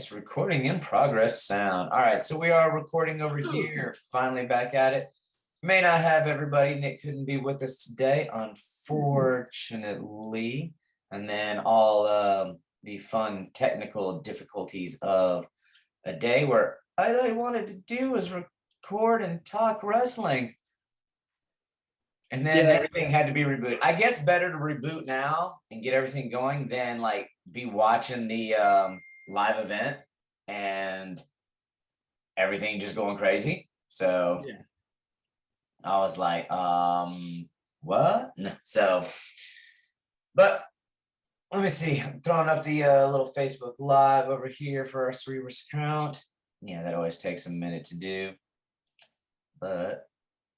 Nice. Recording in progress sound. All right. So we are recording over here. Finally back at it. May not have everybody. Nick couldn't be with us today, unfortunately. And then all the fun technical difficulties of a day where all I wanted to do was record and talk wrestling. And then Yeah, everything had to be rebooted. I guess better to reboot now and get everything going than like be watching the live event and everything just going crazy. So yeah. I was like, what? No. So, but let me see. I'm throwing up the little Facebook Live over here for our Cerebrus account. Yeah, that always takes a minute to do, but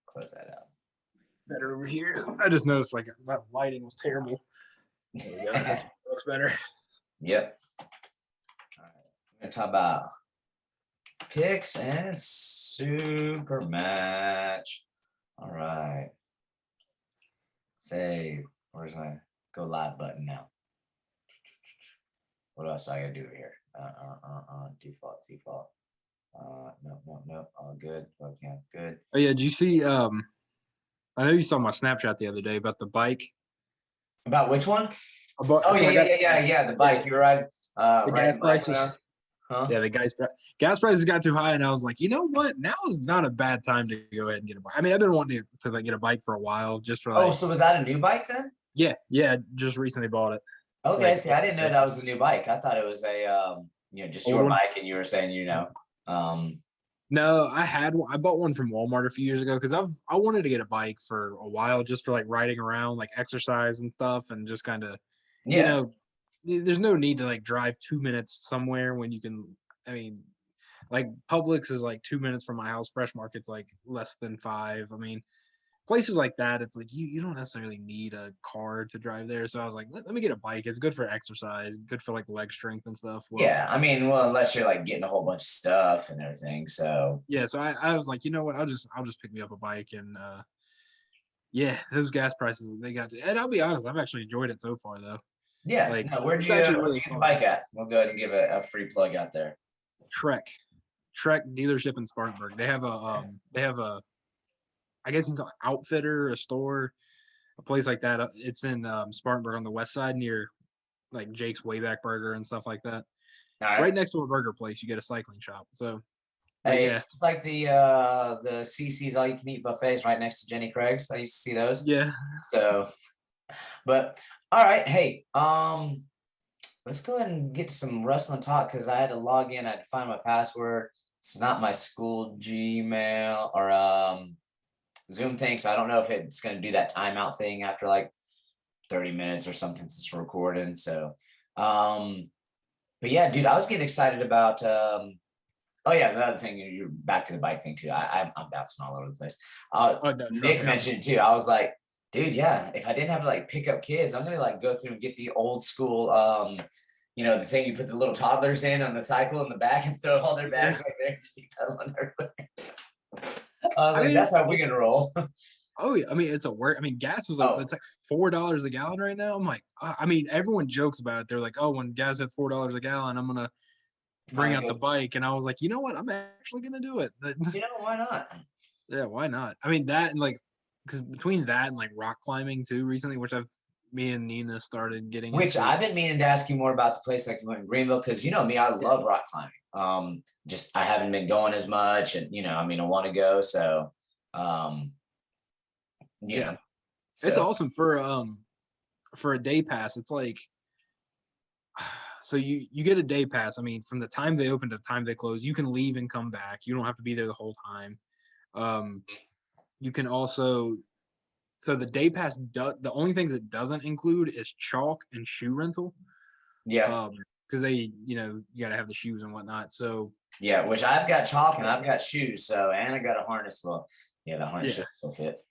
close that out. Better over here. I just noticed like that lighting was terrible. There we go. This looks better. Yep. All right. We're gonna talk about picks and super match. All right. Say, where's my go live button now? What else do I gotta do here? Default. No. All good. Okay, good. Oh yeah, did you see I know you saw my Snapchat the other day about the bike. About which one? About, Oh so I got yeah. The bike. You're right. the Right. gas prices. Huh? Yeah, the gas prices got too high, and I was like, you know what? Now is not a bad time to go ahead and get a bike. I mean, I've been wanting to like get a bike for a while, just for Oh, like, so was that a new bike then? yeah, just recently bought it. Okay, Like see, I didn't know that was a new bike. I thought it was a just old your one. bike, and you were saying, No, I bought one from Walmart a few years ago because I wanted to get a bike for a while, just for like riding around, like exercise and stuff, and just kind of, you yeah. know, there's no need to like drive 2 minutes somewhere when you can. I mean, like Publix is like 2 minutes from my house. Fresh Market's like less than 5. I mean, places like that, it's like you don't necessarily need a car to drive there. So I was like, let me get a bike. It's good for exercise, good for like leg strength and stuff. Well, Yeah, I mean, well, unless you're like getting a whole bunch of stuff and everything. So yeah. So I was like, you know what? I'll just pick me up a bike and yeah, those gas prices they got to, and I'll be honest, I've actually enjoyed it so far though. yeah, Like no, it's actually where'd really you get the fun. bike at? We'll go ahead and give a free plug out there. Trek dealership in Spartanburg. They have a I guess you can call it outfitter, a store, a place like that. It's in Spartanburg on the west side near like Jake's Wayback Burger and stuff like that. All Right right. next to a burger place, you get a cycling shop. So, but Hey, yeah, it's just like the CC's all you can eat buffets right next to Jenny Craig's. I used to see those. yeah, So, but all right, hey, let's go ahead and get some wrestling talk because I had to log in. I had to find my password. It's not my school Gmail or Zoom thing, so I don't know if it's going to do that timeout thing after like 30 minutes or something since we're recording. So, but yeah, dude, I was getting excited about. Oh yeah, the other thing, you're back to the bike thing too. I'm bouncing all over the place. oh no, trust Nick me, mentioned too. I was like, dude, yeah, if I didn't have to like pick up kids, I'm gonna like go through and get the old school, the thing you put the little toddlers in on the cycle in the back and throw all their yeah. bags right there and just keep pedaling everywhere. I was I like, mean, that's how we're gonna roll. oh yeah, I mean it's a work. I mean, gas is like Oh, it's like $4 a gallon right now. I'm like, I mean, everyone jokes about it. They're like, oh, when gas hits $4 a gallon, I'm gonna bring finally out the go. bike, and I was like, you know what? I'm actually gonna do it. Why not? Yeah, why not? I mean that and like because between that and like rock climbing too recently, which me and Nina started getting Which into. I've been meaning to ask you more about the place like you went in Greenville because you know me, I Yeah, love rock climbing. Just I haven't been going as much, and I mean, I want to go, so um, you yeah, know, it's so awesome for a day pass. It's like so you get a day pass. I mean, from the time they open to the time they close, you can leave and come back. You don't have to be there the whole time. Um, you can also so the day pass the only things it doesn't include is chalk and shoe rental. yeah, Because they you got to have the shoes and whatnot. So yeah. Which I've got chalk and I've got shoes, so and I got a harness. Well, yeah, the harness yeah. should still fit,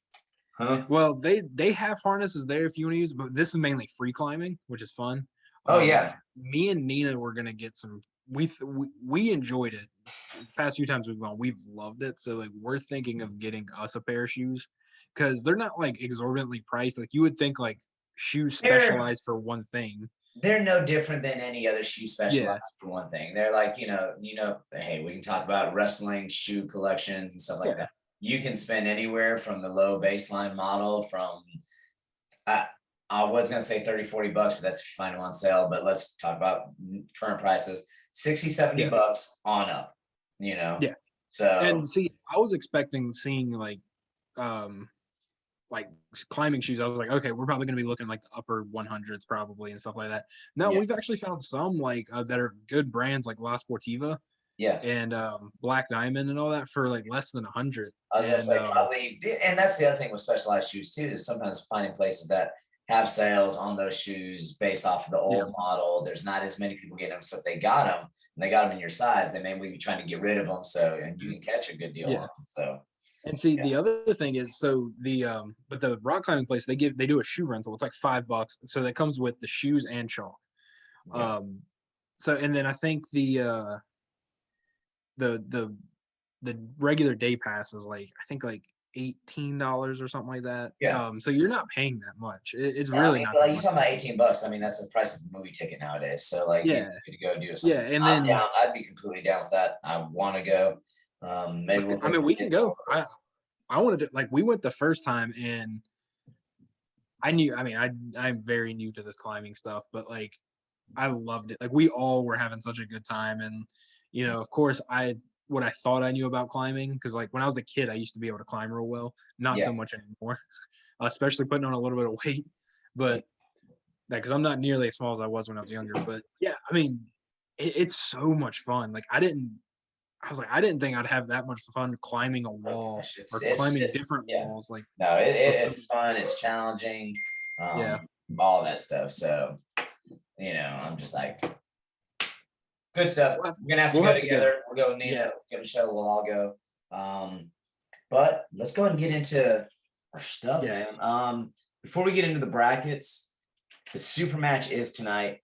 huh? Well, they have harnesses there if you want to use, but this is mainly free climbing, which is fun. Oh yeah, Me and Nina were gonna get some. We enjoyed it. The past few times we've gone, we've loved it. So like we're thinking of getting us a pair of shoes because they're not like exorbitantly priced. Like you would think like shoes they're specialized for one thing. they're no different than any other shoe Yeah, specialized for one thing. They're like, hey, we can talk about wrestling shoe collections and stuff like yeah, that. You can spend anywhere from the low baseline model from I, I was gonna say 30, $40, but that's if you find them on sale. But let's talk about current prices, 60, 70 yeah, bucks on up, you know. yeah. So And see, I was expecting seeing um like climbing shoes. I was like, okay, we're probably gonna be looking like the upper 100s probably and stuff like that. No, yeah, we've actually found some that are good brands like La Sportiva yeah. and Black Diamond and all that for like less than 100. I was gonna And say probably, and that's the other thing with specialized shoes too, is sometimes finding places that have sales on those shoes based off of the yeah, old model. There's not as many people getting them, so if they got them and they got them in your size, they may be trying to get rid of them. So and you mhm, can catch a good deal on yeah. them. So And see, yeah, the other thing is, so but the rock climbing place they do a shoe rental. It's like $5, so that comes with the shoes and chalk. yeah, Um, so and then I think the the the regular day pass is like I think like $18 or something like that. yeah. So you're not paying that much. It's Yeah, I really mean, not but that like you much. talking about $18. I mean, that's the price of a movie ticket nowadays. So like you Yeah, to go do yeah, something. and I'm then down. I'd be completely down with that. I want to go. Maybe we'll I go mean for we can it. go. I wanted to like we went the first time and I knew. I mean I'm very new to this climbing stuff, but like I loved it. Like we all were having such a good time, and of course, what I thought I knew about climbing because like when I was a kid, I used to be able to climb real well. Not Yeah, so much anymore, especially putting on a little bit of weight. But because I'm not nearly as small as I was when I was younger. But yeah, I mean, it's so much fun. Like I was like, I didn't think I'd have that much fun climbing a oh wall gosh, or it's climbing just different yeah. walls. Like No, with some, it's fun. It's challenging. yeah, All that stuff. So I'm just like good stuff. We're gonna have to we'll go have to go. together. We're going to Yeah, give a show. We'll all go. But let's go ahead and get into our stuff, yeah. man. Before we get into the brackets, the super match is tonight.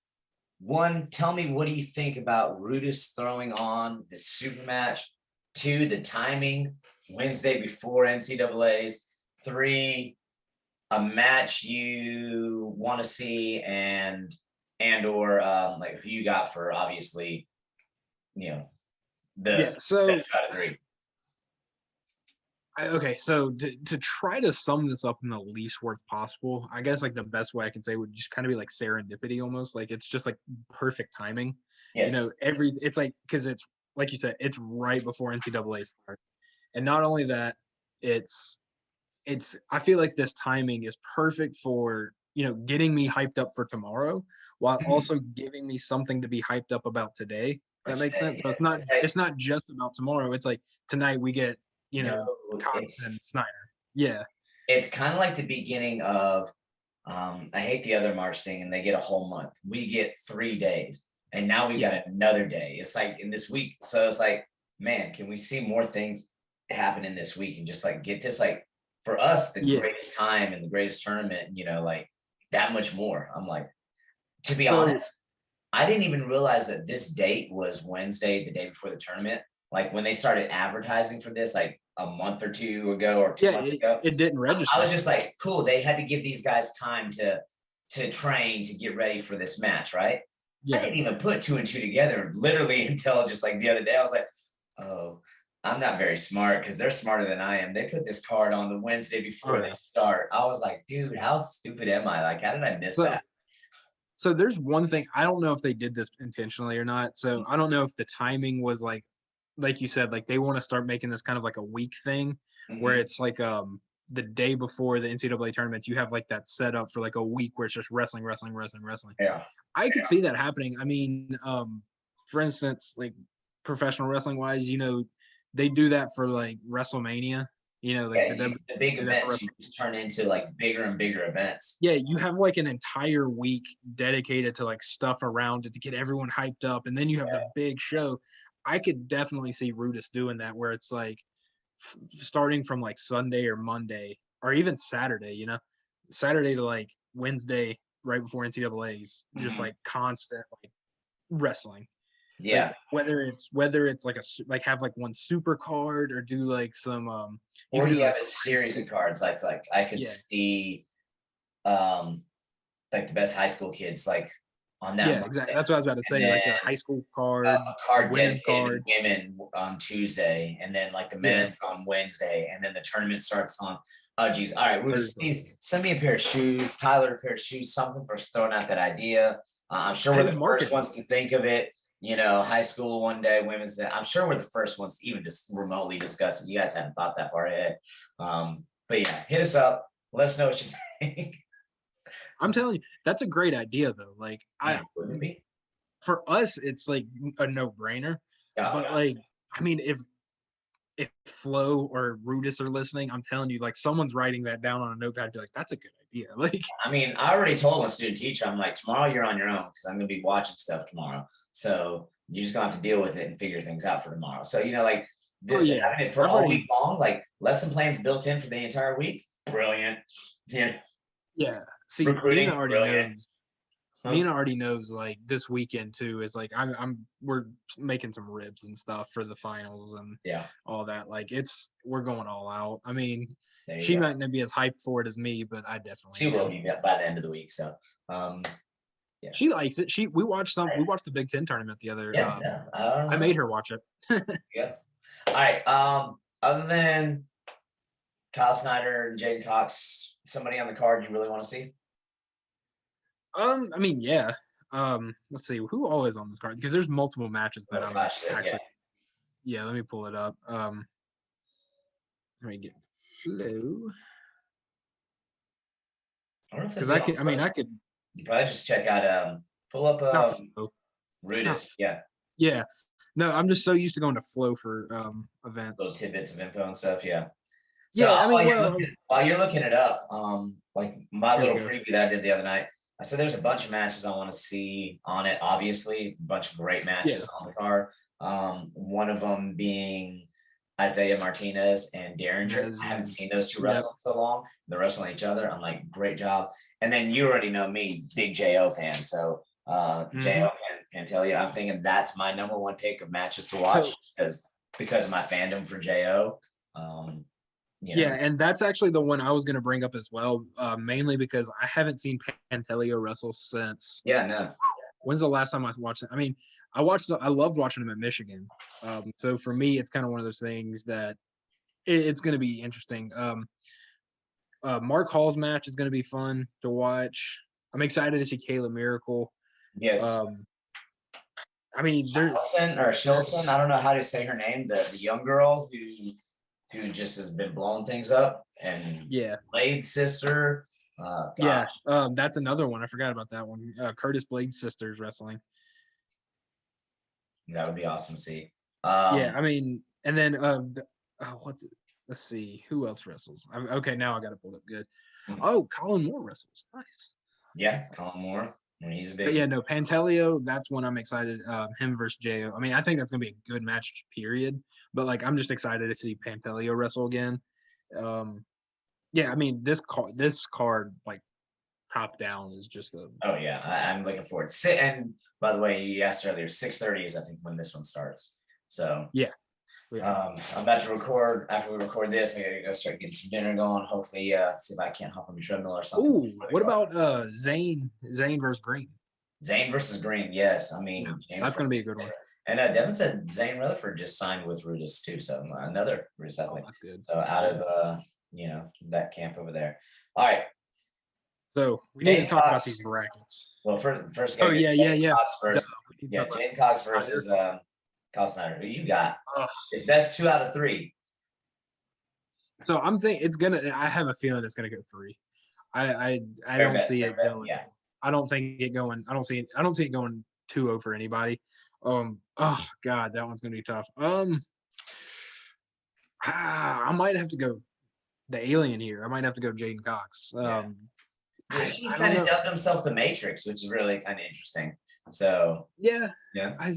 One, tell me what do you think about Rudis throwing on the super match? Two, the timing, Wednesday before NCAA's. Three, a match you want to see and or like who you got for obviously, you know, the Yeah. So best out of three. okay, so to try to sum this up in the least words possible, I guess like the best way I can say would just kind of be like serendipity almost. Like it's just like perfect timing. Yes. It's like because it's like you said, it's right before NCAA start. And not only that, it's I feel like this timing is perfect for, getting me hyped up for tomorrow while Mhm. also giving me something to be hyped up about today. For That makes today, sense. So yeah. it's not just about tomorrow. It's like tonight we get, No, Cox and Snyder. Yeah. it's kind of like the beginning of I hate the other March thing, and they get a whole month. We get 3 days, and now we Yeah. got another day. It's like in this week, so it's like, man, can we see more things happen in this week and just like get this like for us the Yeah. greatest time and the greatest tournament, like that much more. I'm like, to be So honest, I didn't even realize that this date was Wednesday, the day before the tournament. Like when they started advertising for this, like a month or two ago or two yeah, months ago, it didn't I register. was just like, cool. They had to give these guys time to train to get ready for this match, right? I Yeah. didn't even put two and two together literally until just like the other day. I was like, oh, I'm not very smart because they're smarter than I am. They put this card on the Wednesday Oh before they yeah. start. I was like, dude, how stupid am I? Like, how did I miss So that? so there's one thing I don't know if they did this intentionally or not. So I don't know if the timing was like you said, like they want to start making this kind of like a week thing where Mhm. it's like the day before the NCAA tournaments, you have like that set up for like a week where it's just wrestling, wrestling, wrestling, wrestling. Yeah. I could see that happening. I mean, for instance, like professional wrestling wise, they do that for like WrestleMania. Like Yeah, the W the big do that for events you WrestleMania. just turn into like bigger and bigger events. Yeah, you have like an entire week dedicated to like stuff around it to get everyone hyped up, and then you have the big show. I could definitely see Rudis doing that, where it's like starting from like Sunday or Monday or even Saturday. Saturday to like Wednesday, right before NCAA's, just Mhm. like constant like wrestling. Like Yeah. whether it's like like have like one super card or do like some you Or could you do like have a some high series school. of cards like I could Yeah, see um like the best high school kids like on that Yeah, Monday. exactly. That's what I was about to And say. Like then a high school a card, card women's dedicated to card. women on Tuesday, and then like the Yeah, men's on Wednesday, and then the tournament starts on. Oh geez. All right, Rudis, Thursday. please send me a pair of shoes, Tyler, a pair of shoes, something for throwing out that idea. I'm sure we're Hey, the market. first ones to think of it. You know, high school one day, women's day. I'm sure we're the first ones to even just remotely discuss it. You guys haven't thought that far ahead. But yeah, hit us up. Let us know what you think. I'm telling you, that's a great idea though. Like Yeah, wouldn't it be? for us, it's like a no-brainer. Oh, But God. like, I mean, if Flo or Rudis are listening, I'm telling you, like someone's writing that down on a notepad, be like, that's a good idea. Like, I mean, I already told my student teacher, I'm like, tomorrow you're on your own because I'm gonna be watching stuff tomorrow. So you just gonna have to deal with it and figure things out for tomorrow. So you know, like oh this yeah, having it for I've all already, week long, like lesson plans built in for the entire week. Brilliant. Yeah. yeah. See, Nina Recruiting, already brilliant. knows. Huh? Nina already knows. Like this weekend too is like we're making some ribs and stuff for the finals and Yeah, all that. Like we're going all out. I mean, there you she go. might not be as hyped for it as me, but I She definitely will am. be by the end of the week. So um yeah. She likes it. We watched the Big Ten tournament the other. Yeah, yeah. I don't I know. made her watch it. Yeah. All right. Other than Kyle Snyder and Jaden Cox, somebody on the card you really want to see? I mean, yeah. Let's see who all is on this card because there's multiple matches that Oh I'm gosh, yeah. actually. Yeah, let me pull it up. Let me get Flo I don't know if because it'd be I on could. I mean, I first. could You probably just check out pull up not Flo. Not Rudis. Yeah. Yeah. No, I'm just so used to going to Flow for Little events. tidbits of info and stuff. Yeah. So Yeah, I mean, well, while you're looking it up, like my here we little go. preview that I did the other night, I said there's a bunch of matches I want to see on it. Obviously, a bunch of great Yeah, matches on the card. One of them being Isaiah Martinez and Derringer. as I haven't seen those two yep. wrestle in so long. They're wrestling each other. I'm like, great job. And then you already know me, big Jo fan. So Jo Pantelia, I'm thinking that's my number one pick of matches to watch So because of my fandom for Jo. You know, yeah, and that's actually the one I was going to bring up as well, mainly because I haven't seen Pantelio wrestle since. yeah, no, When's the last time I watched it? I mean, I loved watching him at Michigan. So for me, it's kind of one of those things that it's going to be interesting. Mark Hall's match is going to be fun to watch. I'm excited to see Kayla Miracle. yes. I mean, Shilson or Shilson, I don't know how to say her name. The young girl who just has been blowing things up, and yeah, Blade's sister. yeah. That's another one. I forgot about that one. Curtis Blade's sisters wrestling. That would be awesome to see. Yeah, I mean, and then let's see who else wrestles. Okay, now I got to pull it up good. Oh, Colin Moore wrestles. Nice. Yeah, Colin Moore. I mean, he's a big. But yeah, no, Pantelio. That's one I'm excited. Him versus Jo. I mean, I think that's gonna be a good match. Period. But like, I'm just excited to see Pantelio wrestle again. Yeah, I mean, this card like top down is just a. Oh yeah, I'm looking forward. And by the way, you asked earlier, 6:30 is I think when this one starts. So Yeah. I'm about to record. After we record this, I gotta go start getting some dinner going. Hopefully, see if I can't hop on the treadmill or something. Ooh, what about Zane versus Green? Zane versus Green? Yes, I mean That's gonna be a good one. And Devin said Zane Rutherford just signed with Rudis too, so another Rudis Oh, athlete. that's good. So out of that camp over there. All right. So we need to talk about Cox. these brackets. Well, first Oh yeah. Cox versus, Jaden Cox versus Kyle Snyder. Who you got? It's best 2 out of 3. So I'm thinking it's gonna. I have a feeling it's gonna go 3. I don't see it going. Yeah. I don't think it going. I don't see it going 2-0 for anybody. Oh God, that one's gonna be tough. I might have to go the alien here. I might have to go Jaden Cox. He's kind of dubbed himself the Matrix, which is really kind of interesting. So yeah. I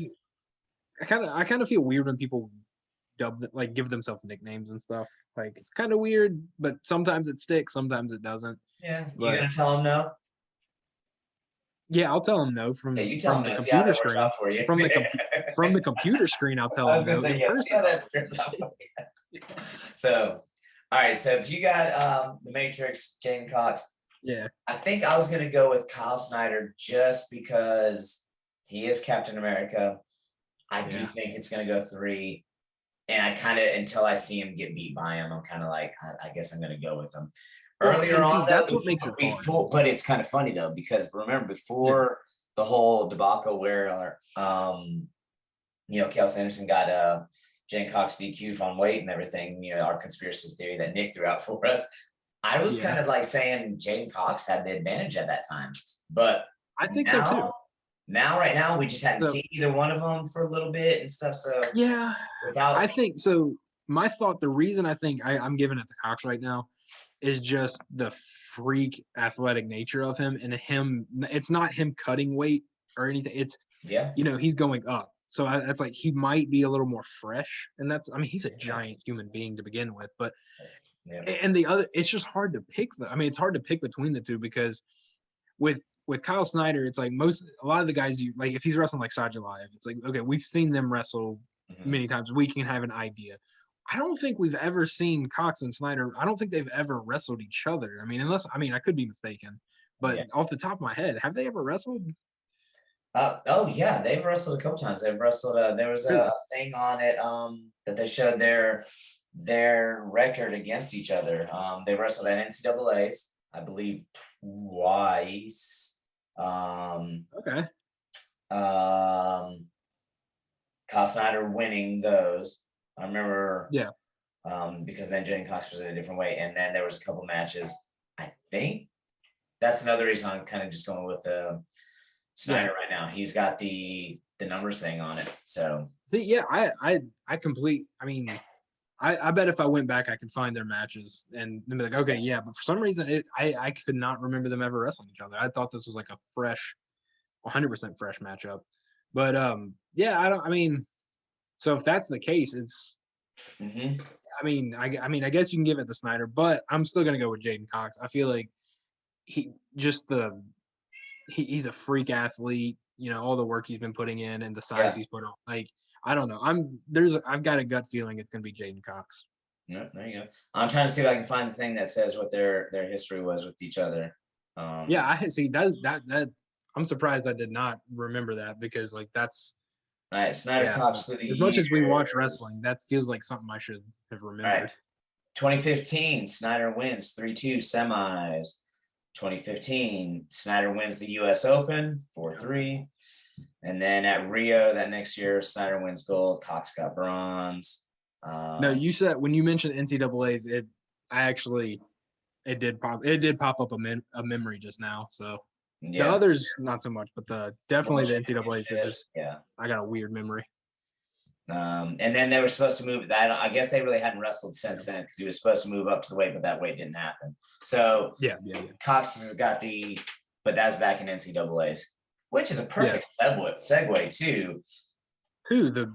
kind of feel weird when people give themselves nicknames and stuff. Like it's kind of weird, but sometimes it sticks, sometimes it doesn't. Yeah, you gonna tell him no? Yeah, I'll tell him no from the computer screen. From the computer screen, I'll tell him no in person. So, all right. So if you got the Matrix, Jaden Cox, Yeah. I think I was gonna go with Kyle Snyder just because he is Captain America. I do Yeah. think it's gonna go 3. And I kind of, until I see him get beat by him, I'm kind of like, I guess I'm going to go with him. Well, Earlier and see, on, though, that's what makes it hard. but it's kind of funny though, because remember Yeah. before the whole debacle where, Kel Sanderson got Jen Cox DQ'd on weight and everything, our conspiracy theory that Nick threw out for us. I was Yeah. kind of like saying Jaden Cox had the advantage at that time, but I think so too. now, right now, we just hadn't So seen either one of them for a little bit and stuff. So yeah, without, I think so. My thought, the reason I think I'm giving it to Cox right now is just the freak athletic nature of him and him. It's not him cutting weight or anything. It's, yeah, he's going up. So that's like, he might be a little more fresh. And that's, I mean, he's a giant human being to begin with. But, yeah, and the other, it's just hard to pick. It's hard to pick between the two because with Kyle Snyder, it's like a lot of the guys you like, if he's wrestling like Sajalayev, it's like, okay, we've seen them wrestle mhm. many times. We can have an idea. I don't think we've ever seen Cox and Snyder. I don't think they've ever wrestled each other. I could be mistaken, but Yeah. off the top of my head, have they ever wrestled? Oh yeah, they've wrestled a couple times. They've wrestled. There was Who? a thing on it that they showed their record against each other. They wrestled at NCAA's, I believe, twice. Okay. Kyle Snyder winning those. I remember. Yeah. Because then Jaden Cox was in a different way, and then there was a couple matches. I think that's another reason I'm kind of just going with Snyder right now. He's got the numbers thing on it. So see, yeah, I bet if I went back, I could find their matches and be like, okay, yeah. But for some reason, I could not remember them ever wrestling each other. I thought this was like a fresh, 100% fresh matchup. But yeah, so if that's the case, it's. mhm. I guess you can give it to Snyder, but I'm still gonna go with Jaden Cox. I feel like he's a freak athlete. All the work he's been putting in and the size he's put on. Like, I don't know. I've got a gut feeling it's gonna be Jaden Cox. Yeah, there you go. I'm trying to see if I can find the thing that says what their history was with each other. Yeah, I see that. I'm surprised I did not remember that because like that's. All right, Snyder Cox through the as much as we watch years. wrestling, that feels like something I should have remembered. Right. 2015, Snyder wins 3-2 semis. 2015, Snyder wins the U.S. Open 4-3. And then at Rio that next year, Snyder wins gold. Cox got bronze. No, you said when you mentioned NCAA's, it did pop up a memory just now. So the others not so much, but definitely the NCAA's. I got a weird memory. And then they were supposed to move that. I guess they really hadn't wrestled since then because he was supposed to move up to the weight, but that weight didn't happen. So yeah. Cox has got but that's back in NCAA's, which is a perfect segue to who the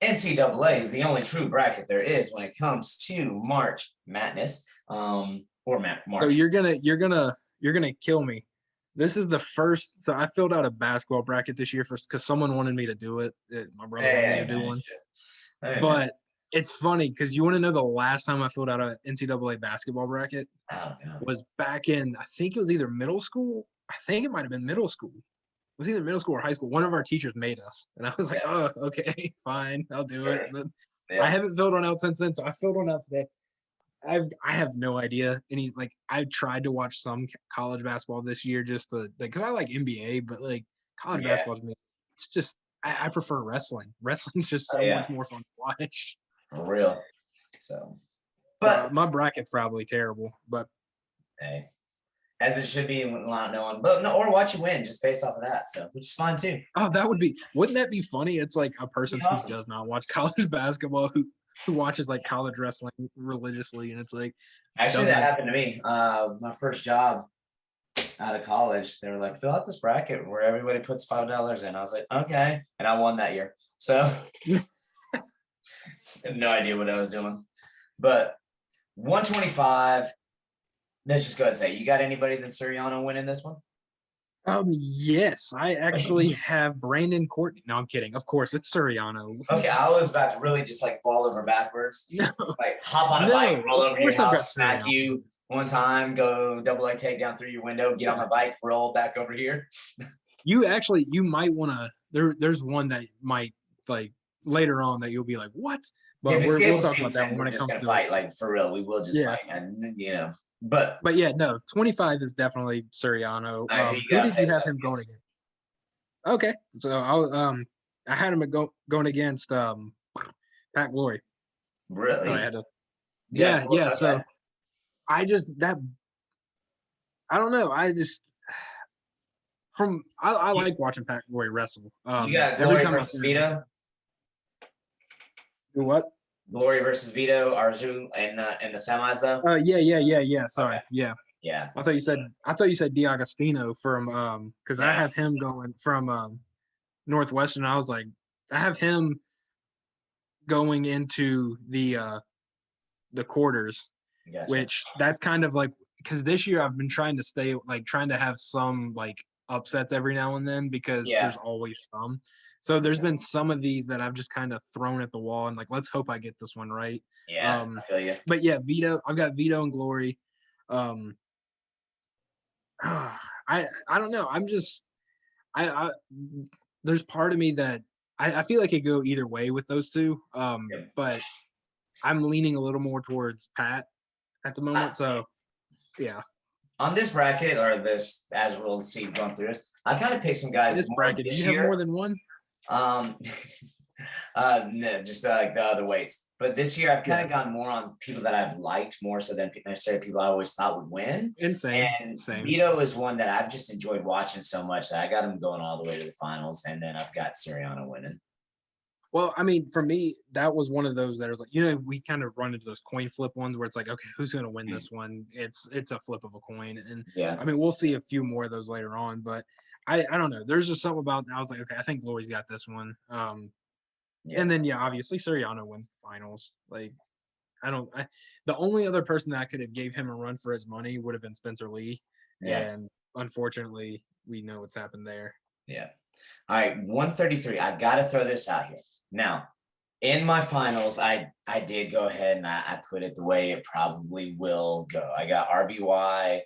NCAA is the only true bracket there is when it comes to March Madness. March. So you're gonna kill me. This is the first. So I filled out a basketball bracket this year because someone wanted me to do it. My brother wanted me to do one. But it's funny because you want to know the last time I filled out an NCAA basketball bracket was back in, I think it was either middle school. I think it might have been middle school. It was either middle school or high school. One of our teachers made us, and I was like, "Oh, okay, fine, I'll do it." But I haven't filled one out since then, so I filled one out today. I have no idea I tried to watch some college basketball this year just to because I like NBA, but like college basketball to me, it's just I prefer wrestling. Wrestling's just so much more fun to watch. For real. So, but my bracket's probably terrible, but hey, as it should be, not knowing, but no, or watch you win just based off of that. So, which is fine too. Oh, wouldn't that be funny? It's like a person who does not watch college basketball who watches like college wrestling religiously, and it's like actually that happened to me. My first job out of college, they were like, fill out this bracket where everybody puts $5 in. I was like, okay, and I won that year. So I have no idea what I was doing, but 125. Let's just go ahead and say, you got anybody than Suriano winning this one? Yes, I actually have Brandon Courtney. No, I'm kidding. Of course, it's Suriano. Okay, I was about to really just like fall over backwards. No, like hop on a bike, roll over your house, smack you, one time, go double leg takedown through your window, get on Yeah. my bike, roll back over here. You might want to. There's one that might like later on that you'll be like, what? If But it's we'll Gable talk about that Stevenson, one we're when it just comes gonna to it. fight like for real. We will just Yeah. fight, and But But yeah, no, 25 is definitely Suriano. all right, who you Who got did you face have up him going against? against? Okay, so I had him going against Pat Glory. Sorry, I Really? had to. Yeah. Yeah. Okay. So I just that I don't know. I You, like watching Pat Glory wrestle. you got Every Glory time I versus see him, Vito. do what? Glory versus Vito, Arzu, in the semis though. Yeah. Okay. Sorry, yeah. Yeah. I thought you said D'Agostino from because I No. have him going from Northwestern. I was like, I have him going into the quarters, Gotcha. which that's kind of like because this year I've been trying to stay like trying to have some like upsets every now and then because Yeah. there's always some. So there's been some of these that I've just kind of thrown at the wall and like let's hope I get this one right. Yeah. I feel you. But yeah, Vito, I've got Vito and Glory. Um, I don't know. I there's part of me that I feel like it could go either way with those two. Yep. But I'm leaning a little more towards Pat at the moment. So yeah, On this bracket or this, as we'll see going through this, I kind of picked some guys this more bracket, do this you have more year. than one? Um, no, just like the other weights. But this year, I've kind of gone more on people that I've liked more so than necessarily people I always thought would win. Insane, And same. Vito is one that I've just enjoyed watching so much that I got him going all the way to the finals, and then I've got Siriano winning. Well, I mean, for me, that was one of those that was like, we kind of run into those coin flip ones where it's like, okay, who's going to win this one? It's a flip of a coin, and Yeah, I mean, we'll see a few more of those later on, but I don't know. There's just something about I was like, okay, I think Glory's got this one. yeah, And then yeah, obviously Suriano wins the finals. Like the only other person that could have gave him a run for his money would have been Spencer Lee, yeah, and unfortunately, we know what's happened there. yeah. All right, 133. I got to throw this out here now. In my finals, I did go ahead and I put it the way it probably will go. I got RBY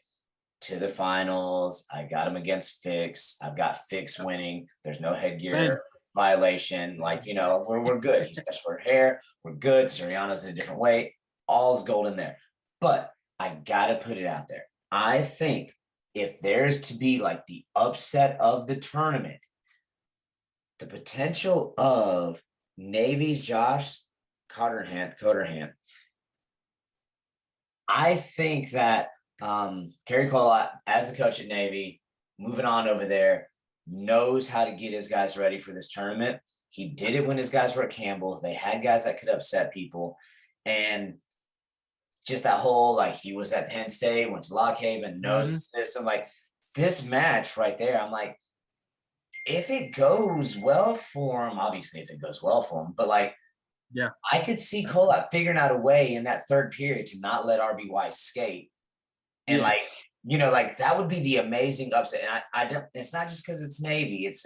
to the finals. I got him against Fix. I've got Fix winning. There's no headgear Same. violation. Like, we're good. He's got short hair. We're good. Suriano's in a different weight. All's golden there. But I got to put it out there. I think if there's to be like the upset of the tournament, the potential of Navy's Josh Coderhant. I think that Kerry Cole, as the coach at Navy, moving on over there, knows how to get his guys ready for this tournament. He did it when his guys were at Campbell's. They had guys that could upset people. And just that whole, like, he was at Penn State, went to Lock Haven, knows this. I'm like, this match right there, I'm like, if it goes well for him, obviously if it goes well for him, but like, yeah, I could see Kolak figuring out a way in that third period to not let RBY skate. And yes. like that would be the amazing upset. And I don't, it's not just because it's Navy, it's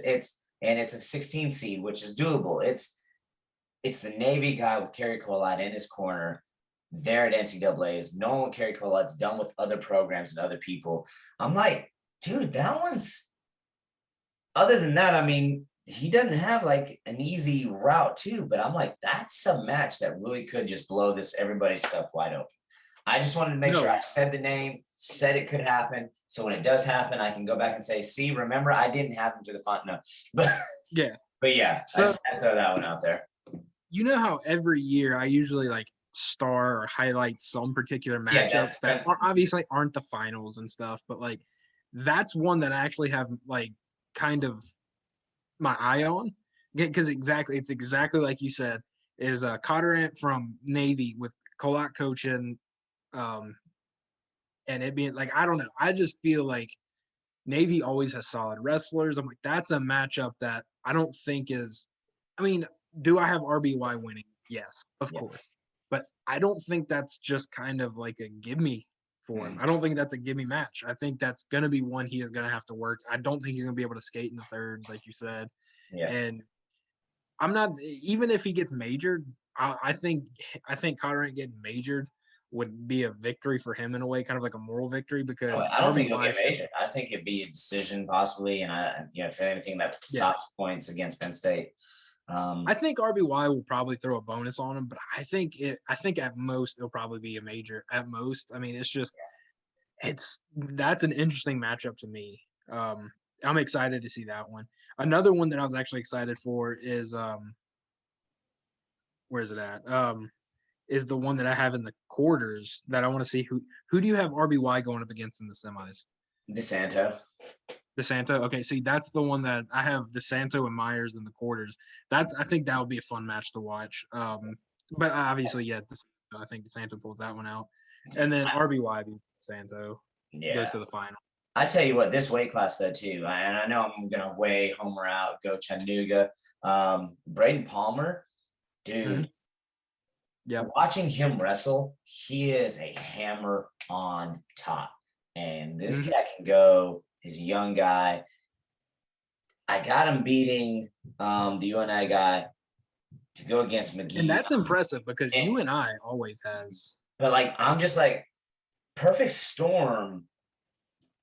a 16 seed, which is doable. It's the Navy guy with Kerry Collat in his corner there at NCAA's, knowing what Kerry Collat's done with other programs and other people. I'm like, dude, that one's, other than that, I mean, he doesn't have like an easy route too, but I'm like, that's a match that really could just blow this everybody's stuff wide open. I just wanted to make sure I said the name, said it could happen. So when it does happen, I can go back and say, see, remember, I didn't have him to the front. No, but yeah. Yeah, so I just had to throw that one out there. You know how every year I usually like star or highlight some particular matchups that are obviously aren't the finals and stuff, but like that's one that I actually have like kind of my eye on because it's exactly like you said is Cotterant from Navy with Kolak coaching, and it being like I don't know, I just feel like Navy always has solid wrestlers. I'm like that's a matchup that I don't think is. I mean, do I have RBY winning? Yes, of course, but I don't think that's just kind of like a give me for him. I don't think that's a give me match. I think that's going to be one he is going to have to work. I don't think he's going to be able to skate in the thirds, like you said. Yeah. And I'm not even if he gets majored. I think Cotterant getting majored would be a victory for him in a way, kind of like a moral victory, because I don't think he'll RBY get made it. I think it'd be a decision possibly, and if anything that yeah. stops points against Penn State. I think RBY will probably throw a bonus on him, but I think at most it'll probably be a major at most. I mean, that's an interesting matchup to me. I'm excited to see that one. Another one that I was actually excited for is where's it at? Is the one that I have in the quarters that I want to see who do you have RBY going up against in the semis? DeSanto. DeSanto. Okay, see, that's the one that I have DeSanto and Myers in the quarters. I think that would be a fun match to watch. But obviously, yeah, I think DeSanto pulls that one out, and then RBY DeSanto goes to the final. I tell you what, this weight class though too, and I know I'm gonna weigh Homer out, go Chattanooga. Braden Palmer, dude. Mm-hmm. Yeah, watching him wrestle, he is a hammer on top, and this cat can go. He's a young guy. I got him beating the UNI guy to go against McGee, and that's impressive because UNI always has. But like, I'm just like, perfect storm.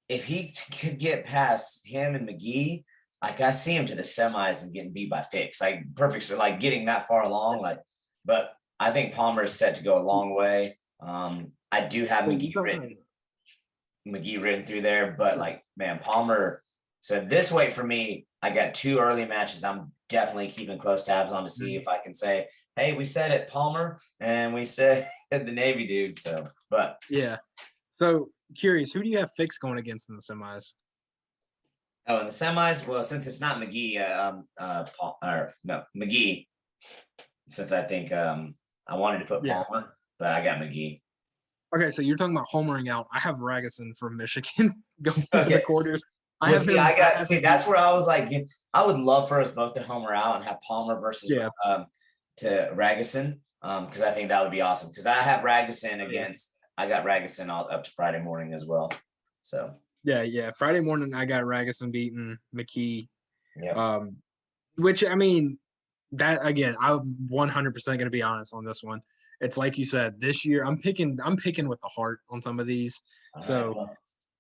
If he could get past him and McGee, like I see him to the semis and getting beat by Fix, like perfect, so like getting that far along, like. But I think Palmer is set to go a long way. I do have McGee written through there, but like, man, Palmer. So this weight for me, I got 2 early matches. I'm definitely keeping close tabs on to see if I can say, hey, we said it, Palmer, and we said the Navy dude. So, but yeah. So curious, who do you have Fix going against in the semis? Oh, in the semis, well, since it's not McGee, McGee. Since I think I wanted to put Palmer, but I got McGee. Okay, so you're talking about homering out. I have Ragusin from Michigan going to the quarters. That's where I was like, I would love for us both to homer out and have Palmer versus to Ragusin, because I think that would be awesome. Because I have Ragusin against, I got Ragusin all up to Friday morning as well. So yeah, Friday morning I got Ragusin beating McKee. Yeah. Which I mean, that again, I'm 100% going to be honest on this one. It's like you said, this year I'm picking with the heart on some of these.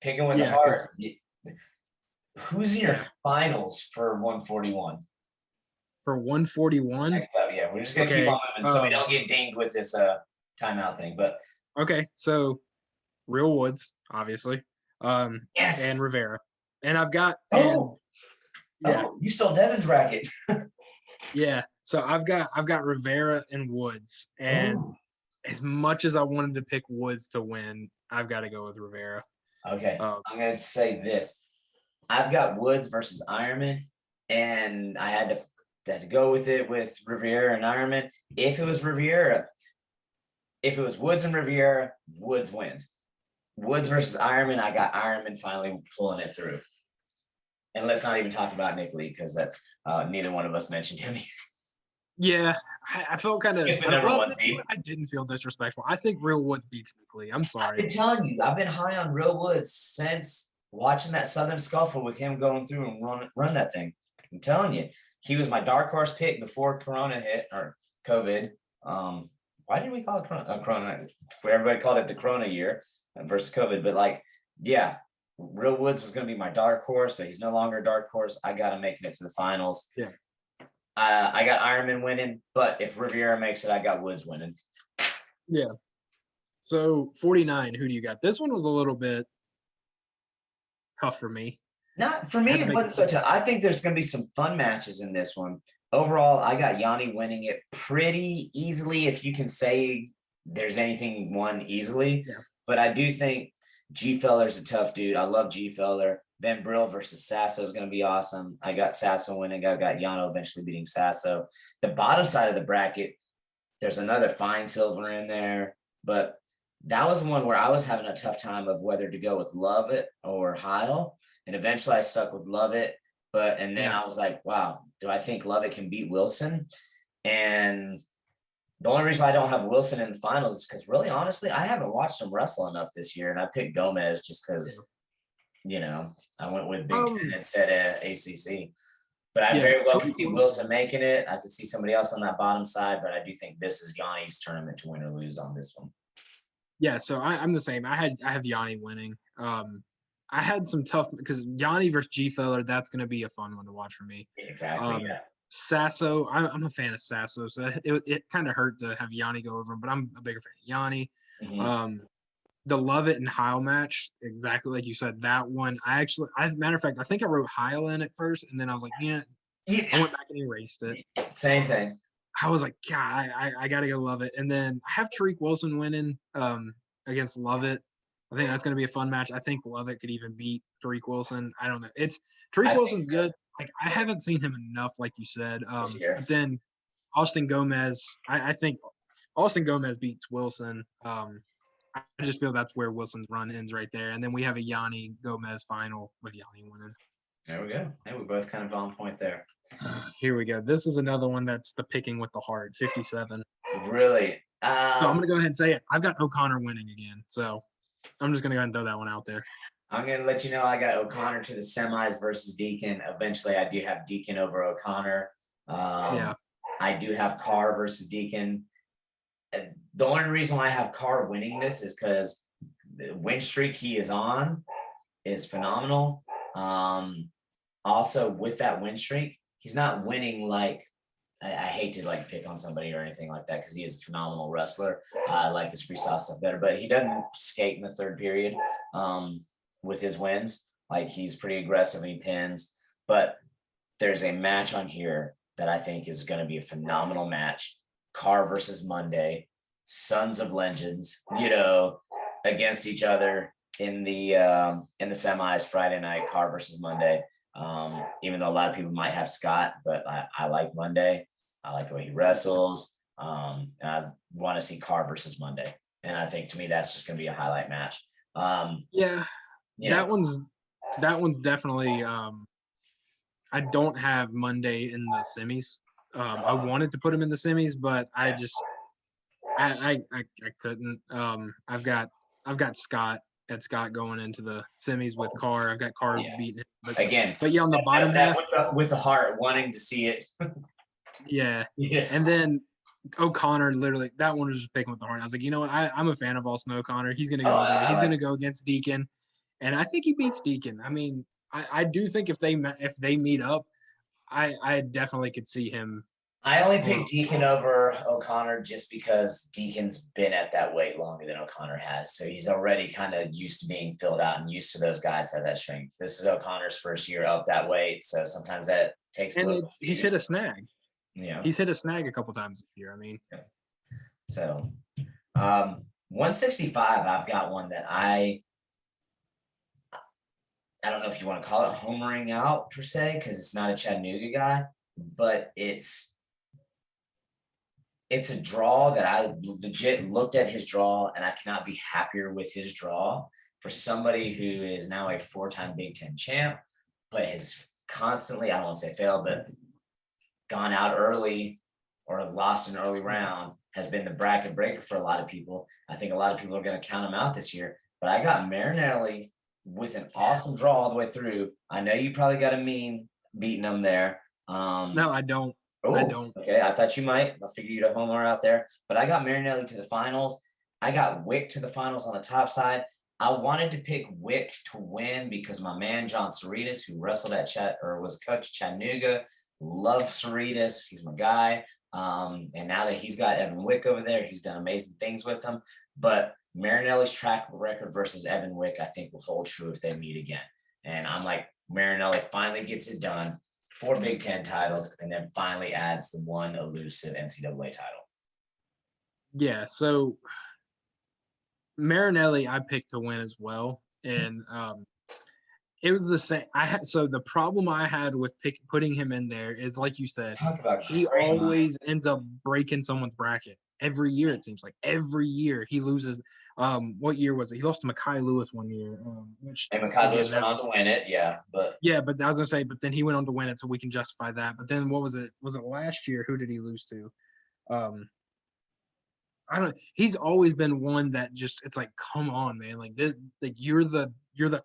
Picking with the heart. Who's in your finals for 141? For 141? Yeah, we're just gonna keep on moving so we don't get dinged with this timeout thing. But okay, so Real Woods, obviously. Yes. And Rivera. And I've got you stole Devin's bracket. Yeah. So I've got Rivera and Woods. And as much as I wanted to pick Woods to win, I've got to go with Rivera. Okay. I'm gonna say this. I've got Woods versus Ironman, and I had to go with it with Rivera and Ironman. If it was Woods and Rivera, Woods wins. Woods versus Ironman, I got Ironman finally pulling it through. And let's not even talk about Nick Lee, because that's neither one of us mentioned him. Yeah, I felt kind of. I didn't feel disrespectful. I think Real Woods beats Nick Lee. I'm sorry. I've been telling you, I've been high on Real Woods since watching that Southern Scuffle with him going through and run that thing. I'm telling you, he was my dark horse pick before Corona hit, or COVID. Why didn't we call it Corona? Everybody called it the Corona year versus COVID. But like, yeah, Real Woods was going to be my dark horse, but he's no longer a dark horse. I got him making it to the finals. Yeah. I got Ironman winning, but if Riviera makes it, I got Woods winning. Yeah. So 49, who do you got? This one was a little bit tough for me. Not for me, it wasn't so tough. I think there's going to be some fun matches in this one. Overall, I got Yanni winning it pretty easily, if you can say there's anything won easily. Yeah. But I do think G Feller's a tough dude. I love G Feller. Ben Brill versus Sasso is going to be awesome. I got Sasso winning. I got Yano eventually beating Sasso. The bottom side of the bracket, there's another Fine Silver in there, but that was one where I was having a tough time of whether to go with Lovett or Heil. And eventually I stuck with Lovett. And then I was like, wow, do I think Lovett can beat Wilson? And the only reason I don't have Wilson in the finals is because really, honestly, I haven't watched him wrestle enough this year. And I picked Gomez just because, I went with Big Ten instead of ACC. But I very well could see Wilson making it. I could see somebody else on that bottom side, but I do think this is Yanni's tournament to win or lose on this one. Yeah, so I'm the same. I have Yanni winning. I had some tough because Yanni versus G Feller, that's gonna be a fun one to watch for me. Exactly. Um, Yeah. Sasso, I'm a fan of Sasso, so it kind of hurt to have Yanni go over him, but I'm a bigger fan of Yanni. Mhm. Um, the Lovett and Heil match, exactly like you said, that one. Matter of fact, I think I wrote Heil in at first, and then I was like, yeah, I Yeah. went back and erased it. Same thing. I was like, God, I gotta go Lovett, and then I have Tariq Wilson winning against Lovett. I think that's gonna be a fun match. I think Lovett could even beat Tariq Wilson. I don't know. It's Tariq I think Wilson's good. Like I haven't seen him enough, like you said. this year. But then Austin Gomez, I think Austin Gomez beats Wilson. I just feel that's where Wilson's run ends right there. And then we have a Yanni Gomez final with Yanni winning. There we go. Hey, we both kind of on point there. Here we go. This is another one that's the picking with the heart, 57. Really. So I'm gonna go ahead and say it. I've got O'Connor winning again. So I'm just gonna go ahead and throw that one out there. I'm gonna let you know I got O'Connor to the semis versus Deacon. Eventually, I do have Deacon over O'Connor. Yeah. I do have Carr versus Deacon. The only reason why I have Carr winning this is because the win streak he is on is phenomenal. Also, with that win streak, he's not winning like I hate to like pick on somebody or anything like that because he is a phenomenal wrestler. I like his freestyle stuff better, but he doesn't skate in the third period with his wins. Like he's pretty aggressive and he pins. But there's a match on here that I think is going to be a phenomenal match. Carr versus Monday, Sons of Legends, against each other in the semis Friday night. Carr versus Monday. Even though a lot of people might have Scott, but I like Monday. I like the way he wrestles. And I want to see Carr versus Monday. And I think to me that's just going to be a highlight match. Yeah. That one's definitely I don't have Monday in the semis. I wanted to put him in the semis, but I just I couldn't. I've got Scott going into the semis with Carr. I've got Carr beating him. Again, but yeah, on the bottom half with the heart wanting to see it. yeah. Yeah. And then O'Connor, literally, that one was just picking with the heart. I was like, you know what? I'm a fan of Austin O'Connor. He's gonna go there. He's gonna go against Deacon, and I think he beats Deacon. I mean, I do think if they meet up, I definitely could see him. I only picked Deacon over O'Connor just because Deacon's been at that weight longer than O'Connor has. So he's already kind of used to being filled out and used to those guys that have that strength. This is O'Connor's first year up that weight. So sometimes that takes he's hit a snag. Yeah. He's hit a snag a couple times this year. I mean. Yeah. So 165, I've got one that I don't know if you want to call it homering out per se, because it's not a Chattanooga guy, but it's a draw that I legit looked at his draw and I cannot be happier with his draw for somebody who is now a 4-time Big Ten champ, but has constantly, I don't want to say failed, but gone out early or lost an early round, has been the bracket breaker for a lot of people. I think a lot of people are going to count him out this year, but I got Marinelli with an awesome draw all the way through. I know you probably got a meme beating him there. No, I don't. Oh, I don't. Okay, I thought you might. I figured you'd a homer out there, but I got Marinelli to the finals. I got Wick to the finals on the top side. I wanted to pick Wick to win because my man John Cerritos, who wrestled at was a coach at Chattanooga, love Cerritos. He's my guy. And now that he's got Evan Wick over there, he's done amazing things with him. But Marinelli's track record versus Evan Wick, I think, will hold true if they meet again. And I'm like, Marinelli finally gets it done. 4 Big Ten titles, and then finally adds the one elusive NCAA title. Yeah, so Marinelli I picked to win as well, and it was the same. So the problem I had with putting him in there is, like you said, he always ends up breaking someone's bracket every year. It seems like every year he loses. What year was it? He lost to Mekhi Lewis one year. And Mekhi Lewis went on to win it, but I was gonna say, but then he went on to win it, so we can justify that. But then what was it? Was it last year? Who did he lose to? I don't. He's always been one that just, it's like, come on, man, like this, like you're the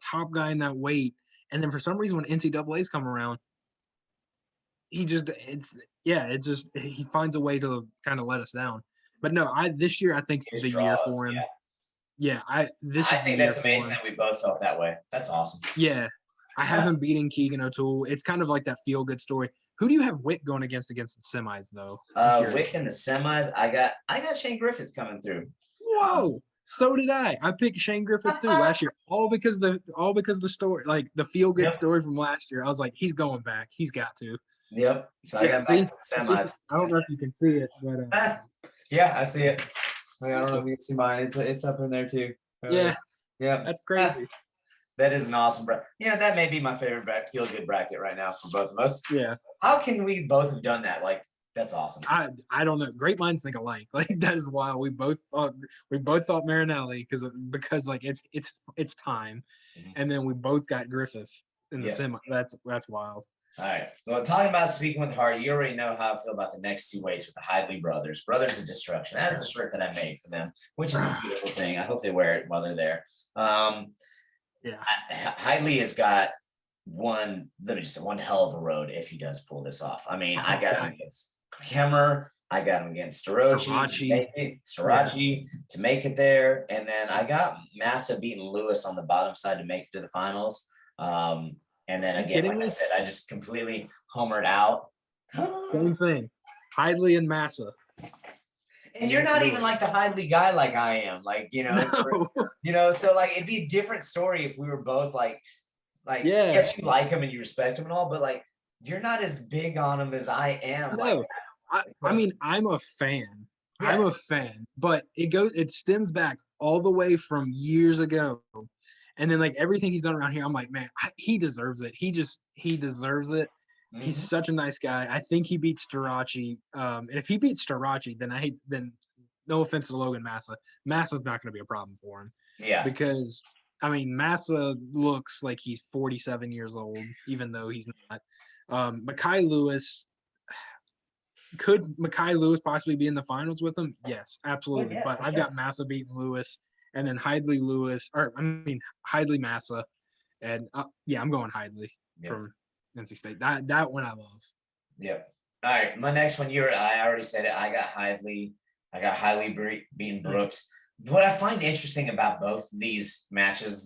top guy in that weight, and then for some reason when NCAA's come around, he just he finds a way to kind of let us down. But no, this year I think is the year for him. Yeah, this I is the think year that's for amazing him. that we both felt that way. That's awesome. Yeah, I have him beating Keegan O'Toole. It's kind of like that feel good story. Who do you have Wick going against the semis though? I'm curious. Wick in the semis. I got Shane Griffiths coming through. Whoa! So did I. I picked Shane Griffith too last year, all because the story, like the feel good Yep. story from last year. I was like, he's going back. He's got to. Yep. So I Yeah. got back See, to the see, semis. I don't know if you can see it, but Yeah, I see it. I don't know if you can see mine. It's up in there too. yeah, Yeah. that's crazy. That is an awesome bracket. Yeah, that may be my favorite feel good bracket right now for both of us. Yeah. How can we both have done that? Like, that's awesome. I don't know. Great minds think alike. Like that is why we both thought Marinelli because like it's time, and then we both got Griffith in the semi. That's wild. All right. Well, talking about speaking with heart, you already know how I feel about the next two weights with the Hidley brothers. Brothers of Destruction. That's the shirt that I made for them, which is a beautiful thing. I hope they wear it while they're there. Yeah. Hidley has got one hell of a road if he does pull this off. I mean, I got him against Kemmer. I got him against Starachi to make it there. And then I got Massa beating Lewis on the bottom side to make it to the finals. And then again, like I said, I just completely homered out. Same thing. Hidley and Massa. And you're not even like the Hidley guy like I am. Like, so like it'd be a different story if we were both like yes, you like him and you respect him and all, but like you're not as big on him as I am. No. I mean, I'm a fan. Yes. I'm a fan, but it stems back all the way from years ago. And then like everything he's done around here, I'm like, man, he deserves it. He deserves it. Mm-hmm. He's such a nice guy. I think he beats Starachi. And if he beats Starachi, then no offense to Logan Massa. Massa's not going to be a problem for him. Yeah. Because I mean, Massa looks like he's 47 years old, even though he's not. Mekhi Lewis. Could Mekhi Lewis possibly be in the finals with him? Yes, absolutely. But I've got Massa beating Lewis, and then Hidley Massa, and I'm going Hidley from NC State. That one I love. Yep. All right, my next one. I already said it. I got Hidley. I got Hidley beating Brooks. What I find interesting about both these matches,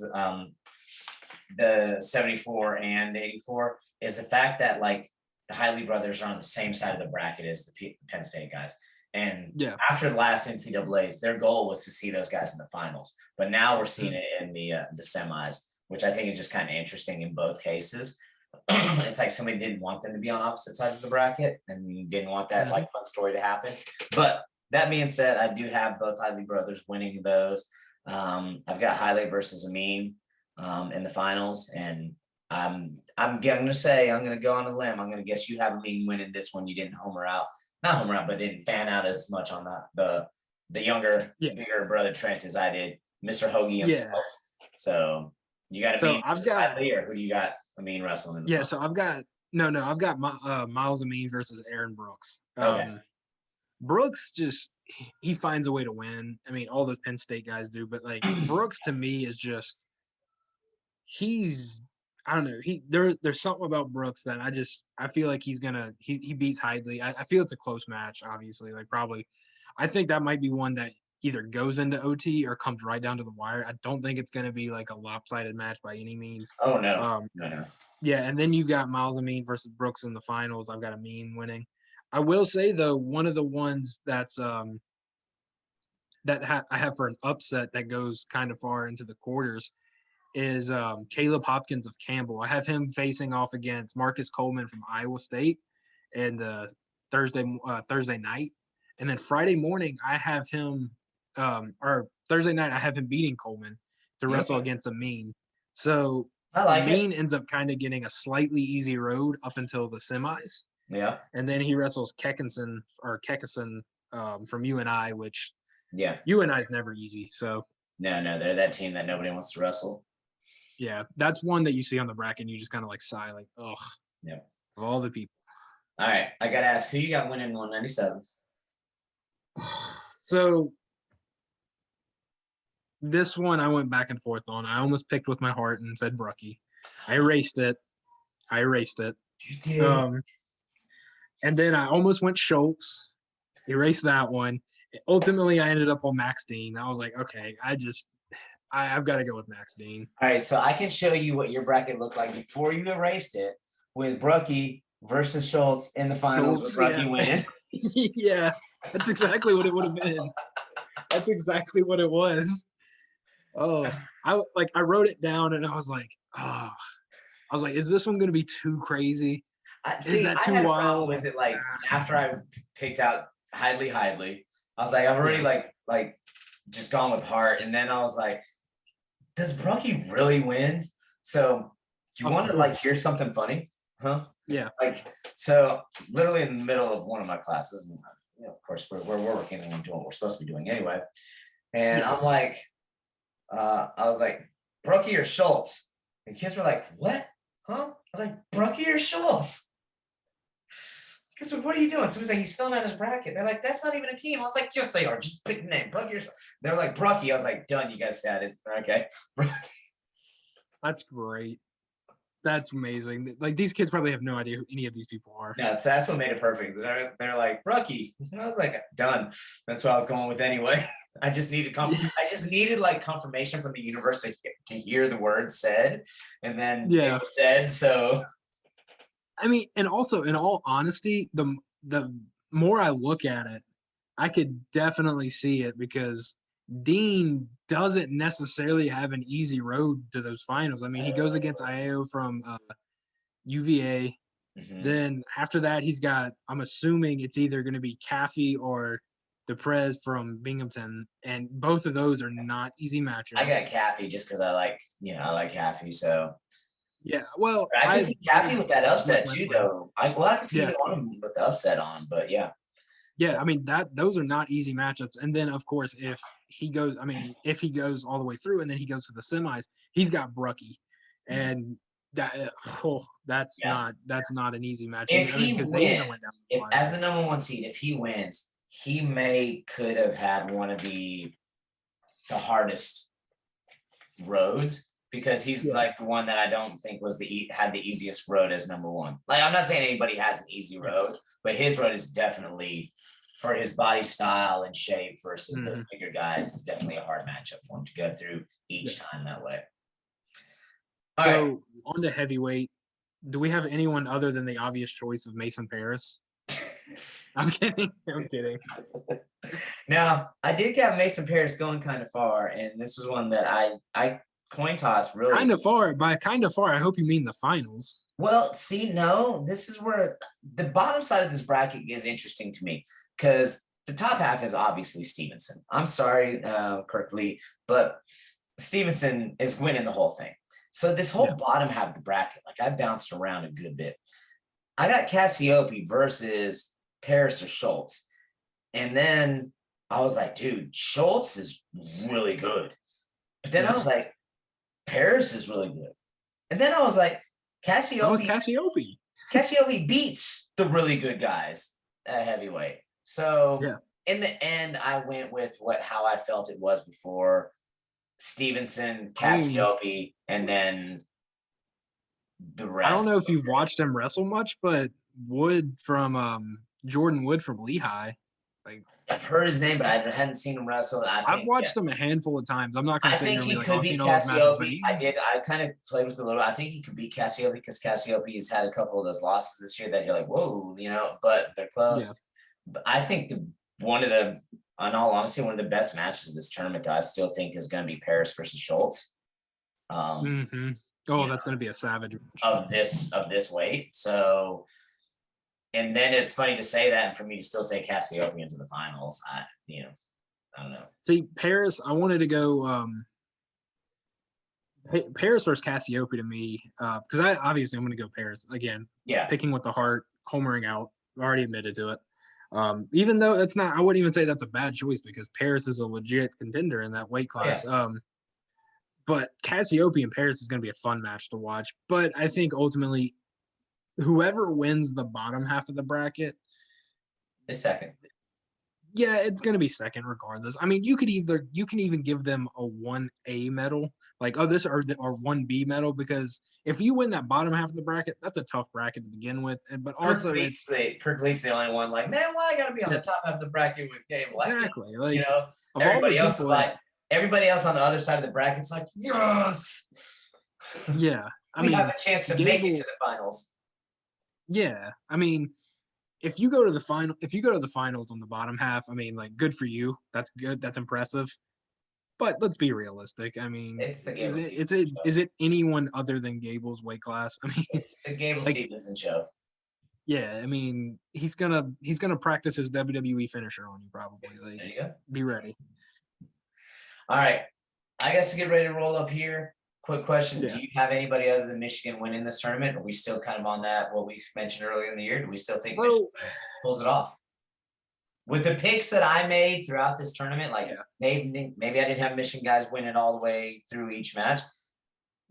the 74 and 84, is the fact that like the Hidley brothers are on the same side of the bracket as the Penn State guys. And after the last NCAAs, their goal was to see those guys in the finals. But now we're seeing it in the semis, which I think is just kind of interesting in both cases. It's like somebody didn't want them to be on opposite sides of the bracket and didn't want that like fun story to happen. But that being said, I do have both Hidley brothers winning those. I've got Hidley versus Amin in the finals, and I'm going to go on a limb. I'm going to guess you have Amin winning this one. You didn't not homer out, but didn't fan out as much on the younger, bigger brother Trent as I did, Mr. Hoagie himself. Yeah. So you got Amin. I've got Hidley, or who do you got Amin wrestling? In the so I've got Miles Amin versus Aaron Brooks. Brooks he finds a way to win. I mean, all those Penn State guys do, but like Brooks to me is just I don't know. There's something about Brooks that I feel like he beats Hidley. I feel it's a close match, obviously. Like probably, I think that might be one that either goes into OT or comes right down to the wire. I don't think it's going to be like a lopsided match by any means. Oh no. No. Yeah, and then you've got Miles Amin versus Brooks in the finals. I've got Amin winning. I will say though, one of the ones that's I have for an upset that goes kind of far into the quarters is Caleb Hopkins of Campbell. I have him facing off against Marcus Coleman from Iowa State and Thursday night. And then Friday morning, I have him or Thursday night, I have him beating Coleman to wrestle against Amin. So Amin ends up kind of getting a slightly easy road up until the semis. Yeah. And then he wrestles Kekison from UNI, which UNI is never easy. So no, they're that team that nobody wants to wrestle. Yeah, that's one that you see on the bracket and you just kind of like sigh, like, ugh. Yeah. Of all the people. All right. I got to ask, who you got winning 197? So this one I went back and forth on. I almost picked with my heart and said Brookie. I erased it. You did. And then I almost went Schultz. Erased that one. Ultimately, I ended up on Max Dean. I was like, okay, I've got to go with Max Dean. All right, so I can show you what your bracket looked like before you erased it with Brookie versus Schultz in the finals with Schultz, Brookie yeah. winning. Yeah, that's exactly what it would have been. That's exactly what it was. Oh, I wrote it down and I was like, is this one going to be too crazy? Is See, that I too had a problem wild? with it. Like after I picked out Hidley, I was like, I've already Yeah. like just gone with Hart, and then I was like, does Brookie really win? So you Of want to like course. hear something funny, huh? Yeah. Like so, literally in the middle of one of my classes, and, of course we're working and doing what we're supposed to be doing anyway, and I'm Yes. like, I was like, Brookie or Schultz, and kids were like, what? Huh? I was like, Brookie or Schultz? Because what are you doing? So he's like, he's filling out his bracket. They're like, that's not even a team. I was like, yes, they are. Just pick the name. Brookie. They're like, Brookie. I was like, done. You guys got it. Okay. That's great. That's amazing. Like these kids probably have no idea who any of these people are. Yeah, so that's what made it perfect. They're like, Brookie. And I was like, done. That's what I was going with anyway. I just needed I just needed like confirmation from the universe to hear the word said, and then Yeah. it was said. So I mean, and also in all honesty, the more I look at it, I could definitely see it because Dean doesn't necessarily have an easy road to those finals. I mean, he goes against Io from UVA. Then after that, he's got, I'm assuming it's either going to be Caffey or DePrez from Binghamton. And both of those are not easy matchups. I got Caffey just because I like Caffey. So yeah, well, I can see Caffey with that upset too, though. I can see yeah. the one with the upset on, but yeah. Yeah, I mean those are not easy matchups. And then of course if he goes all the way through and then he goes to the semis, he's got Brookie. And that's not an easy match. If he wins, if line. as the number one seed, if he wins, he could have had one of the hardest roads because he's like the one that I don't think was had the easiest road as number one. Like I'm not saying anybody has an easy road, but his road is definitely, for his body style and shape versus the bigger guys, is definitely a hard matchup for him to go through each time that way. All right. On to heavyweight. Do we have anyone other than the obvious choice of Mason Parris? I'm kidding. Now, I did get Mason Parris going kind of far, and this was one that I coin toss really. Kind of far. By kind of far, I hope you mean the finals. Well, see, no, this is where the bottom side of this bracket is interesting to me because the top half is obviously Stevenson. I'm sorry, Kirkley, but Stevenson is winning the whole thing. So this whole bottom half of the bracket, like I bounced around a good bit. I got Cassiope versus Parris or Schultz. And then I was like, dude, Schultz is really good. But then I was like, Parris is really good. And then I was like, Cassiope beats the really good guys at heavyweight. So in the end, I went with how I felt it was before. Stevenson, Cassiope, and then the rest. I don't know if you've watched him wrestle much, but Wood from Jordan Wood from Lehigh. Like I've heard his name, but I hadn't seen him wrestle. I've watched him a handful of times. I'm not going to say he could beat Cassiope. I kind of played with it a little. I think he could beat Cassiope because Cassiope has had a couple of those losses this year that you're like, whoa, but they're close. Yeah. But I think in all honesty, one of the best matches of this tournament that I still think is going to be Parris versus Schultz. Oh, that's going to be a savage of this weight. So, and then it's funny to say that, and for me to still say Cassiope into the finals. I don't know. See, Parris, I wanted to go Parris versus Cassiope to me because I'm going to go Parris again. Yeah, picking with the heart, homering out. I already admitted to it. Even though I wouldn't even say that's a bad choice because Parris is a legit contender in that weight class. Yeah. But Cassiope and Parris is going to be a fun match to watch. But I think ultimately, whoever wins the bottom half of the bracket is second. Yeah, it's going to be second regardless. I mean, you can even give them a 1A medal, like or 1B medal, because if you win that bottom half of the bracket, that's a tough bracket to begin with. But also, Kirk Lee's the only one. Like, man, why I got to be on the top half of the bracket with Cable? Exactly. Everybody else is like, everybody else on the other side of the bracket's like, yes, Yeah, I we mean, have a chance to make it Gable. to the finals. Yeah, I mean, if you go to the finals on the bottom half, I mean, like, good for you. That's good. That's impressive. But let's be realistic. I mean, It's the is Gable it Stevenson show. is it anyone other than Gable's weight class? I mean, It's the Gable like, Stevenson show. yeah, I mean, he's gonna practice his WWE finisher on you probably. Like, There you go. be ready. All right. I guess to get ready to roll up here. Quick question. Yeah. Do you have anybody other than Michigan winning this tournament? Are we still kind of on that, what we mentioned earlier in the year? Do we still think Michigan So, pulls it off? With the picks that I made throughout this tournament, like Yeah. maybe I didn't have Michigan guys winning all the way through each match,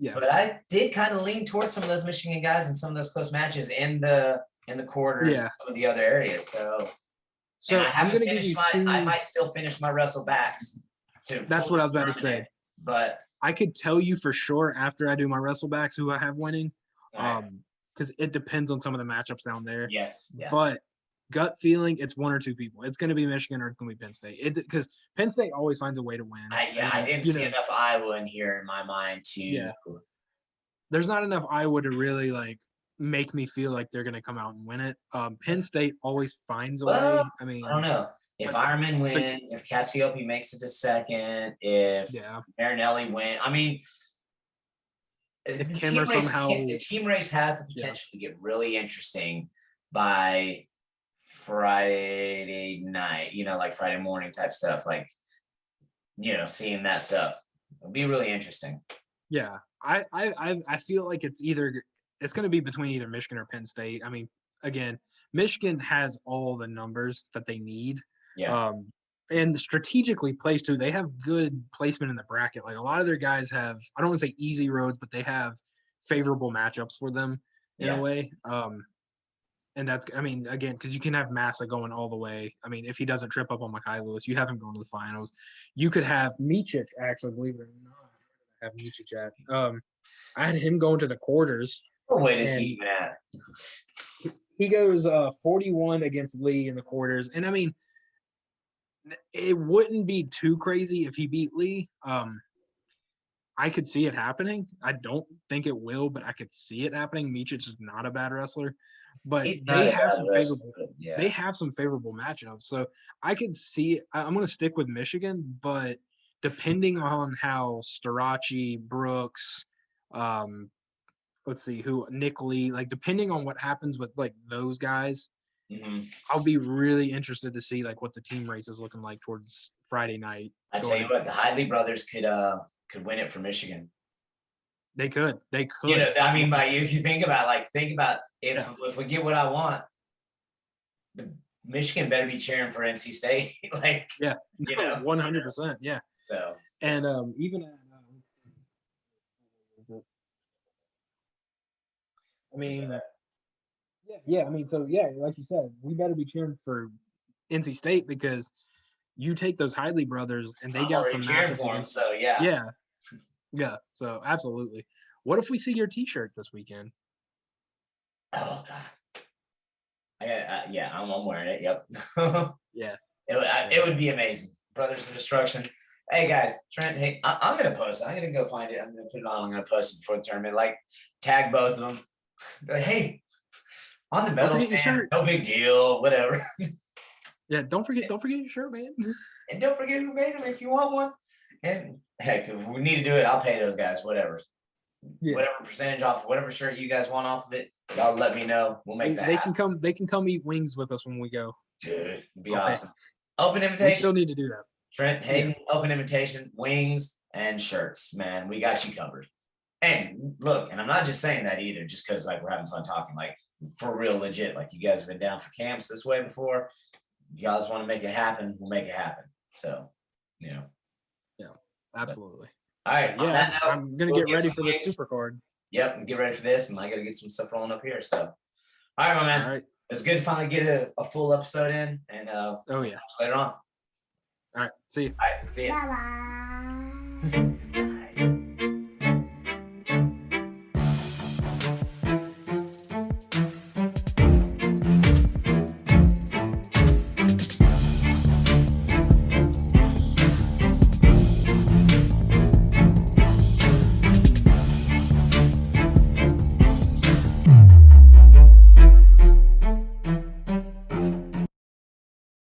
yeah. but I did kind of lean towards some of those Michigan guys in some of those close matches in the quarters, Yeah. some of the other areas. So So and I I'm haven't gonna give finished you my, two. I might still finish my wrestle backs to That's what I was about to say. But I could tell you for sure after I do my wrestlebacks who I have winning, all right. because it depends on some of the matchups down there. Yes, yeah. But gut feeling, it's one or two people. It's going to be Michigan or it's going to be Penn State. Because Penn State always finds a way to win. I didn't see enough Iowa in here in my mind to. Yeah. There's not enough Iowa to really like make me feel like they're going to come out and win it. Penn State always finds a way. I mean, I don't know. If Ironman wins, if Cassiope makes it to second, if Marinelli wins, I mean, if Kimmer somehow the team race has the potential to get really interesting by Friday night, like Friday morning type stuff, like, seeing that stuff. It'll be really interesting. Yeah. I feel like it's going to be between either Michigan or Penn State. I mean, again, Michigan has all the numbers that they need. Yeah. And strategically placed too. They have good placement in the bracket. Like a lot of their guys have, I don't want to say easy roads, but they have favorable matchups for them in a way. And that's, I mean, again, because you can have Massa going all the way. I mean, if he doesn't trip up on Mekhi Lewis, you have him going to the finals. You could have Micic, actually, believe it or not. Have Micic at. I had him going to the quarters. What weight is he even at? He goes 41 against Lee in the quarters. And I mean, it wouldn't be too crazy if he beat Lee. I could see it happening. I don't think it will, but I could see it happening. Micic is not a bad wrestler, but they have some favorable. Yeah. They have some favorable matchups, so I could see. I'm going to stick with Michigan, but depending on how Starachi, Brooks, let's see who Nick Lee, like depending on what happens with like those guys. Mm-hmm. I'll be really interested to see like what the team race is looking like towards Friday night. I tell you what, the Hidley brothers could win it for Michigan. They could. I mean, if you think about if we get what I want, Michigan better be cheering for NC State. 100%. Yeah. So and even at I mean. Yeah. I mean, so yeah, like you said, we better be cheering for NC State because you take those Hidley brothers and they got some cheering for them. So yeah. So absolutely. What if we see your T-shirt this weekend? Oh God. I'm wearing it. Yep. Yeah. It would be amazing. Brothers of Destruction. Hey guys, Trent. Hey, I'm gonna post it. I'm gonna go find it. I'm gonna put it on. I'm gonna post it before the tournament. Like tag both of them. But hey. On the medal stand, no big deal, whatever. Yeah, don't forget your shirt, man. And don't forget who made them if you want one. And heck, if we need to do it, I'll pay those guys, whatever. Yeah. Whatever percentage off, whatever shirt you guys want off of it, y'all let me know. We'll make that happen. They can come eat wings with us when we go. Dude, it'd be awesome. Open invitation. We still need to do that. Trent Hayden, open invitation, wings and shirts, man. We got you covered. And look, and I'm not just saying that either, just because like we're having fun talking. Like for real, legit. Like you guys have been down for camps this way before. You guys want to make it happen, we'll make it happen. So, Yeah, absolutely. All right. Yeah, I'm gonna get ready for this super card. Yep, get ready for this, and I gotta get some stuff rolling up here. So, all right, my man. All right. It's good to finally get a full episode in, and later on. All right, see you. All right, see you. Bye bye.